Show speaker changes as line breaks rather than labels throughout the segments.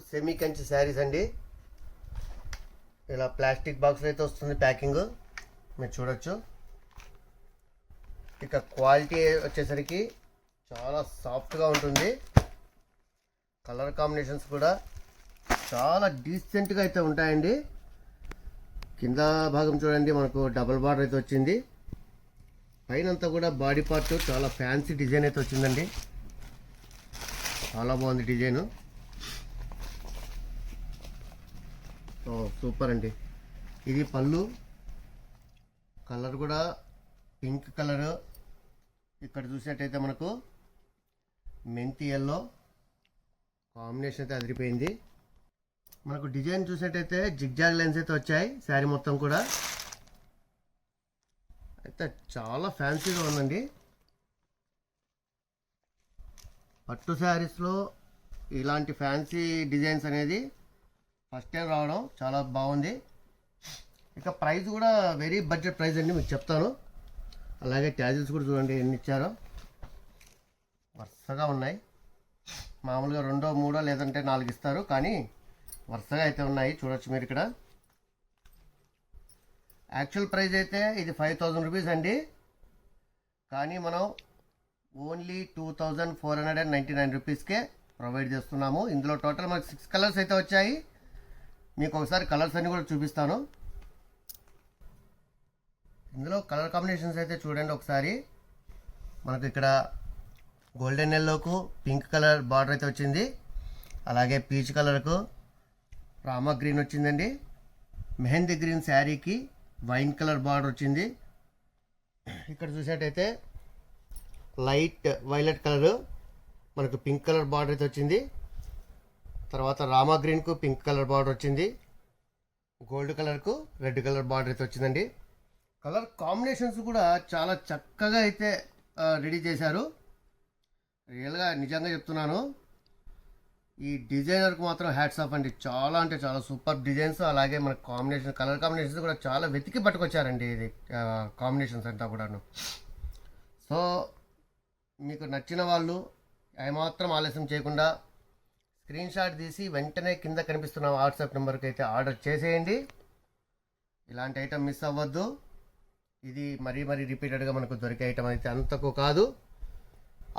Semi Kanchi saris అండి. ఇలా plastic box అయితే వస్తుంది ప్యాకింగ్, మీరు చూడొచ్చు. ఇక క్వాలిటీ వచ్చేసరికి చాలా సాఫ్ట్గా ఉంటుంది. కలర్ కాంబినేషన్స్ కూడా చాలా డీసెంట్గా అయితే ఉంటాయండి. కింద భాగం చూడండి, మనకు డబుల్ బార్డర్ అయితే వచ్చింది. పైనంతా కూడా బాడీ పార్ట్ చాలా ఫ్యాన్సీ డిజైన్ అయితే వచ్చిందండి. చాలా బాగుంది డిజైను. సూపర్ అండి. ఇది పళ్ళు కలర్ కూడా పింక్ కలరు. ఇక్కడ చూసినట్టయితే మనకు మెంతి ఎల్లో కాంబినేషన్ అయితే అదిరిపోయింది. మనకు డిజైన్ చూసినట్టయితే జిగ్జాగ్ లైన్స్ అయితే వచ్చాయి శారీ మొత్తం కూడా. అయితే చాలా ఫ్యాన్సీగా ఉందండి. పట్టు శారీస్లో ఇలాంటి ఫ్యాన్సీ డిజైన్స్ అనేది ఫస్ట్ టైం రావడం చాలా బాగుంది. ఇక ప్రైస్ కూడా వెరీ బడ్జెట్ ప్రైస్ అండి, మీకు చెప్తాను. అలాగే ట్యాజిల్స్ కూడా చూడండి ఎన్ని ఇచ్చారో, వరుసగా ఉన్నాయి. మామూలుగా 2, 3 లేదంటే 4 ఇస్తారు, కానీ వరుసగా అయితే ఉన్నాయి, చూడొచ్చు మీరు ఇక్కడ. యాక్చువల్ ప్రైస్ అయితే ఇది 5000 రూపీస్ అండి, కానీ మనం ఓన్లీ 2499 రూపీస్కే ప్రొవైడ్ చేస్తున్నాము. ఇందులో టోటల్ మనకు 6 కలర్స్ అయితే వచ్చాయి. మీకు ఒకసారి కలర్స్ అన్ని కూడా చూపిస్తాను. ఇందులో కలర్ కాంబినేషన్స్ అయితే చూడండి ఒకసారి. మనకు ఇక్కడ గోల్డెన్ ఎల్లోకు పింక్ కలర్ బార్డర్ అయితే వచ్చింది. అలాగే పీచ్ కలర్కు రామా గ్రీన్ వచ్చిందండి. మెహందీ గ్రీన్ శారీకి వైన్ కలర్ బార్డర్ వచ్చింది. ఇక్కడ చూసినట్టయితే లైట్ వైలెట్ కలరు మనకు పింక్ కలర్ బార్డర్ అయితే వచ్చింది. తర్వాత రామా గ్రీన్కు పింక్ కలర్ బార్డర్ వచ్చింది. గోల్డ్ కలర్కు రెడ్ కలర్ బార్డర్ అయితే వచ్చిందండి. కలర్ కాంబినేషన్స్ కూడా చాలా చక్కగా అయితే రెడీ చేశారు. రియల్గా నిజంగా చెప్తున్నాను, ఈ డిజైనర్కి మాత్రం హ్యాట్స్ ఆఫ్ అండి. చాలా అంటే చాలా సూపర్ డిజైన్స్. అలాగే మన కాంబినేషన్ కలర్ కాంబినేషన్స్ కూడా చాలా వెతికి పట్టుకొచ్చారండి. ఇది కాంబినేషన్స్ అంతా కూడాను. సో మీకు నచ్చిన వాళ్ళు ఏమాత్రం ఆలస్యం చేయకుండా స్క్రీన్ షాట్ తీసి వెంటనే కింద కనిపిస్తున్న వాట్సాప్ నెంబర్కి అయితే ఆర్డర్ చేసేయండి. ఇలాంటి ఐటమ్ మిస్ అవ్వద్దు. ఇది మరీ రిపీటెడ్గా మనకు దొరికే ఐటమ్ అయితే అంతకు కాదు.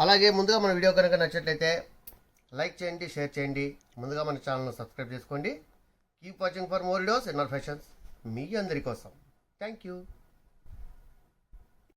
అలాగే ముందుగా మన వీడియో కనుక నచ్చినట్లయితే లైక్ చేయండి, షేర్ చేయండి. ముందుగా మన ఛానల్ను సబ్స్క్రైబ్ చేసుకోండి. Keep watching for more videos NR fashions, మీ అందరి కోసం. Thank you.